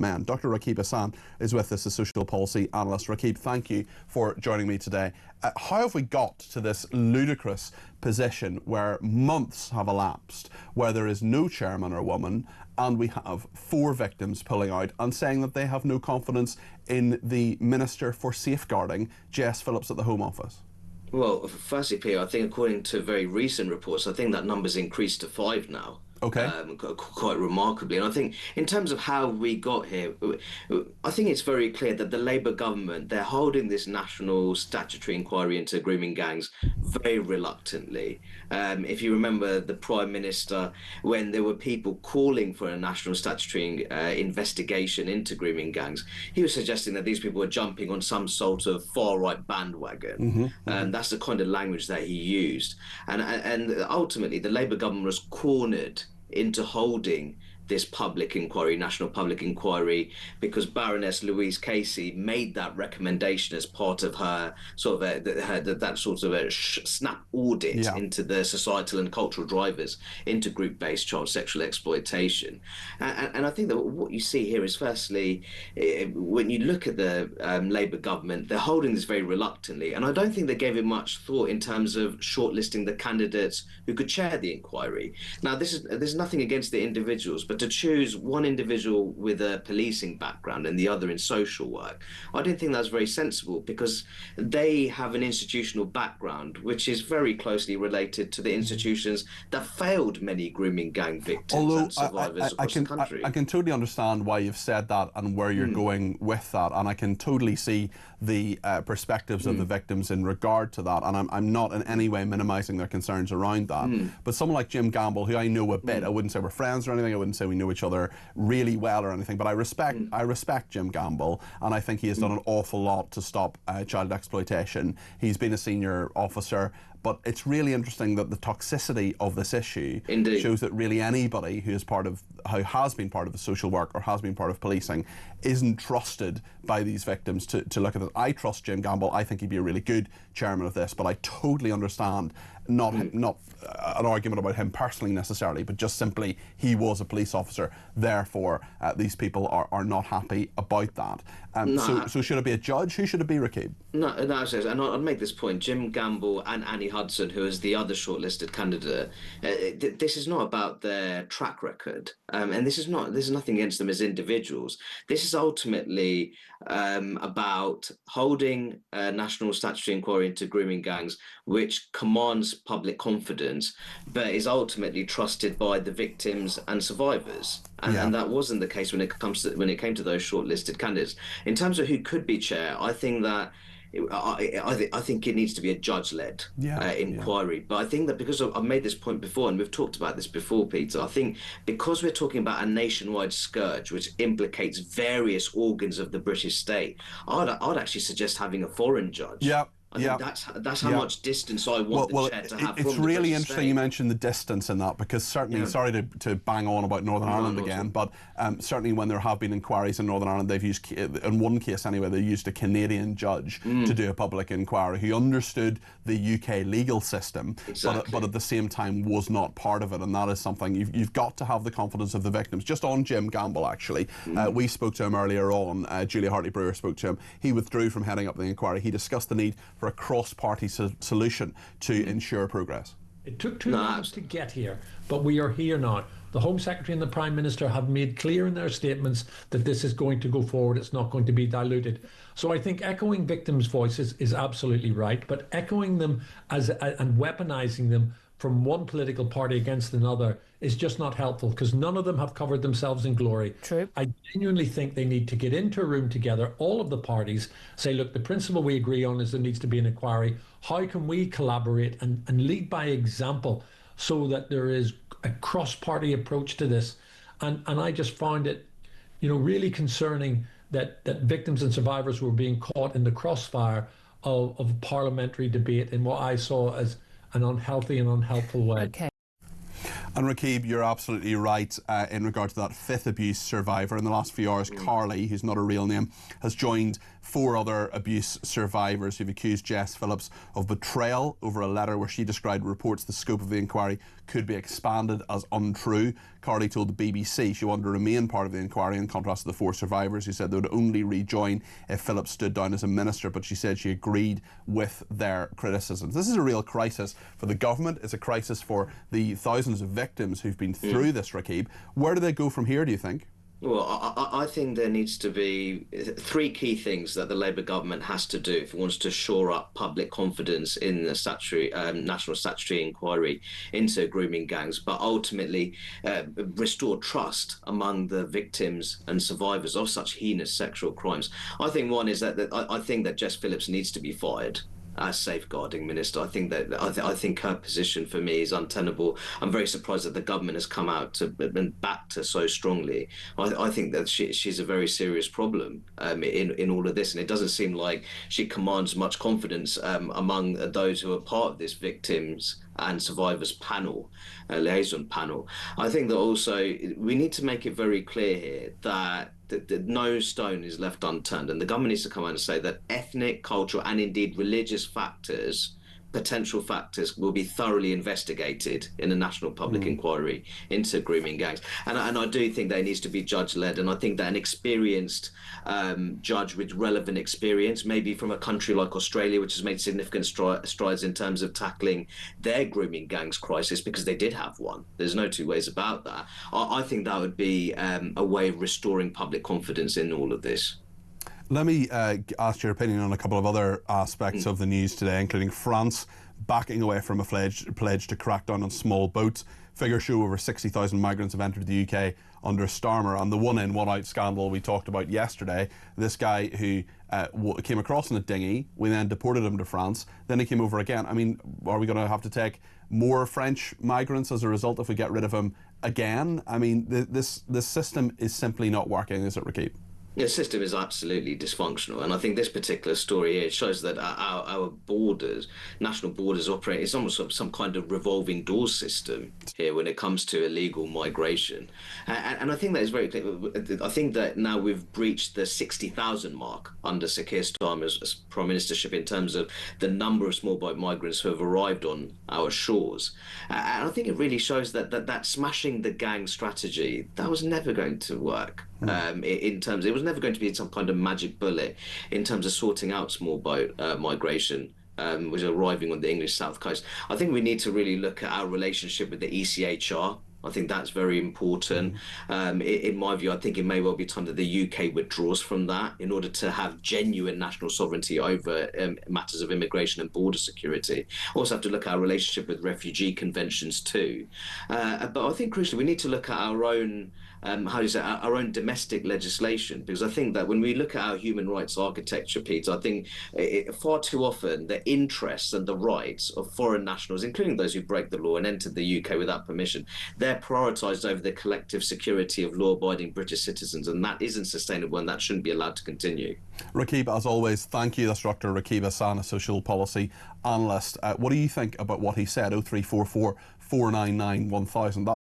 men. Dr. Rakib Ehsan is with us, a social policy analyst. Rakib, thank you for joining me today. How have we got to this ludicrous position where months have elapsed, where there is no chairman or woman, and we have 4 victims pulling out and saying that they have no confidence in the Minister for Safeguarding, Jess Phillips, at the Home Office? Well, firstly, Peter, I think according to very recent reports, I think that number's increased to 5 now. Okay. Quite remarkably. And I think in terms of how we got here, I think it's very clear that the Labour government, they're holding this national statutory inquiry into grooming gangs very reluctantly. If you remember the Prime Minister, when there were people calling for a national statutory investigation into grooming gangs, he was suggesting that these people were jumping on some sort of far-right bandwagon. That's the kind of language that he used. And ultimately, the Labour government was cornered into holding this public inquiry, national public inquiry, because Baroness Louise Casey made that recommendation as part of her sort of that sort of a snap audit into the societal and cultural drivers into group-based child sexual exploitation. And I think that what you see here is, firstly, when you look at the Labour government, they're holding this very reluctantly, and I don't think they gave it much thought in terms of shortlisting the candidates who could chair the inquiry. Now, there's nothing against the individuals, but to choose one individual with a policing background and the other in social work, I don't think that's very sensible, because they have an institutional background which is very closely related to the institutions that failed many grooming gang victims and survivors across the country. I can totally understand why you've said that and where you're going with that, and I can totally see the perspectives of the victims in regard to that, and I'm not in any way minimising their concerns around that. But someone like Jim Gamble, who I know a bit, I wouldn't say we're friends or anything, I wouldn't say we know each other really well or anything, but I respect Jim Gamble, and I think he has done an awful lot to stop child exploitation. He's been a senior officer, but it's really interesting that the toxicity of this issue shows that really anybody who has been part of the social work or has been part of policing isn't trusted by these victims to look at it. I trust Jim Gamble. I think he'd be a really good chairman of this, but I totally understand not an argument about him personally necessarily, but just simply he was a police officer, therefore these people are not happy about that. So should it be a judge? Who should it be, Rakib? No, and I'd make this point. Jim Gamble and Annie Hudson, who is the other shortlisted candidate, this is not about their track record, and this is nothing against them as individuals. This is ultimately about holding a national statutory inquiry into grooming gangs, which commands public confidence, but is ultimately trusted by the victims and survivors. And that wasn't the case when it came to those shortlisted candidates. In terms of who could be chair, I think that I think it needs to be a judge-led inquiry. But I think that because I've made this point before, and we've talked about this before, Peter, I think because we're talking about a nationwide scourge which implicates various organs of the British state, I'd actually suggest having a foreign judge. I think that's how much distance I want the chair to have. It's really interesting you mentioned the distance in that, because certainly, sorry to bang on about Northern Ireland again, but certainly when there have been inquiries in Northern Ireland, they've used, in one case anyway, they used a Canadian judge to do a public inquiry who understood the UK legal system, but at the same time was not part of it, and that is something you've got to have the confidence of the victims. Just on Jim Gamble, actually, we spoke to him earlier on, Julia Hartley-Brewer spoke to him. He withdrew from heading up the inquiry. He discussed the need for a cross-party solution to ensure progress. It took 2 months to get here, but we are here now. The Home Secretary and the Prime Minister have made clear in their statements that this is going to go forward. It's not going to be diluted. So I think echoing victims' voices is absolutely right, but echoing them and weaponizing them from one political party against another is just not helpful, because none of them have covered themselves in glory. True. I genuinely think they need to get into a room together, all of the parties, say, look, the principle we agree on is there needs to be an inquiry. How can we collaborate and lead by example so that there is a cross-party approach to this? And I just found it, really concerning that victims and survivors were being caught in the crossfire of parliamentary debate in what I saw as an unhealthy and unhelpful way. Okay. And Rakib, you're absolutely right in regard to that 5th abuse survivor. In the last few hours, Carly, who's not a real name, has joined 4 other abuse survivors who've accused Jess Phillips of betrayal over a letter where she described reports the scope of the inquiry could be expanded as untrue. Cardi told the BBC she wanted to remain part of the inquiry, in contrast to the 4 survivors who said they would only rejoin if Phillips stood down as a minister, but she said she agreed with their criticisms. This is a real crisis for the government. It's a crisis for the thousands of victims who've been through this, Rakib. Where do they go from here, do you think? Well, I think there needs to be 3 key things that the Labour government has to do if it wants to shore up public confidence in the national statutory inquiry into grooming gangs, but ultimately restore trust among the victims and survivors of such heinous sexual crimes. I think one is that I think that Jess Phillips needs to be fired as safeguarding minister. I think that I think her position for me is untenable. I'm very surprised that the government has come out and backed her so strongly. I think that she's a very serious problem in all of this, and it doesn't seem like she commands much confidence among those who are part of this victims and survivors panel, liaison panel. I think that also we need to make it very clear here that no stone is left unturned, and the government needs to come out and say that ethnic, cultural, and indeed religious factors, potential factors, will be thoroughly investigated in a national public inquiry into grooming gangs. And I do think there needs to be judge-led, and I think that an experienced judge with relevant experience, maybe from a country like Australia, which has made significant strides in terms of tackling their grooming gangs crisis, because they did have one. There's no two ways about that. I think that would be a way of restoring public confidence in all of this. Let me ask your opinion on a couple of other aspects of the news today, including France backing away from a pledge to crack down on small boats. Figures show over 60,000 migrants have entered the UK under Starmer, and the one-in, one-out scandal we talked about yesterday, this guy who came across in a dinghy, we then deported him to France, then he came over again. I mean, are we going to have to take more French migrants as a result if we get rid of him again? I mean, this system is simply not working, is it, Rakib? The system is absolutely dysfunctional, and I think this particular story here shows that our borders, national borders, operate. It's almost some kind of revolving door system here when it comes to illegal migration, and I think that is very clear. I think that now we've breached the 60,000 mark under Sir Keir Starmer's prime ministership in terms of the number of small boat migrants who have arrived on our shores, and I think it really shows that smashing the gang strategy, that was never going to work. In terms, it was never going to be some kind of magic bullet in terms of sorting out small boat migration, which are arriving on the English south coast. I think we need to really look at our relationship with the ECHR. I think that's very important. In my view, I think it may well be time that the UK withdraws from that in order to have genuine national sovereignty over matters of immigration and border security. Also have to look at our relationship with refugee conventions too. But I think crucially, we need to look at our own our own domestic legislation, because I think that when we look at our human rights architecture, Peter, I think far too often the interests and the rights of foreign nationals, including those who break the law and enter the UK without permission, they're prioritised over the collective security of law-abiding British citizens, and that isn't sustainable, and that shouldn't be allowed to continue. Rakib, as always, thank you. That's Dr. Rakib Ehsan, a social policy analyst. What do you think about what he said? 0344 499 1000.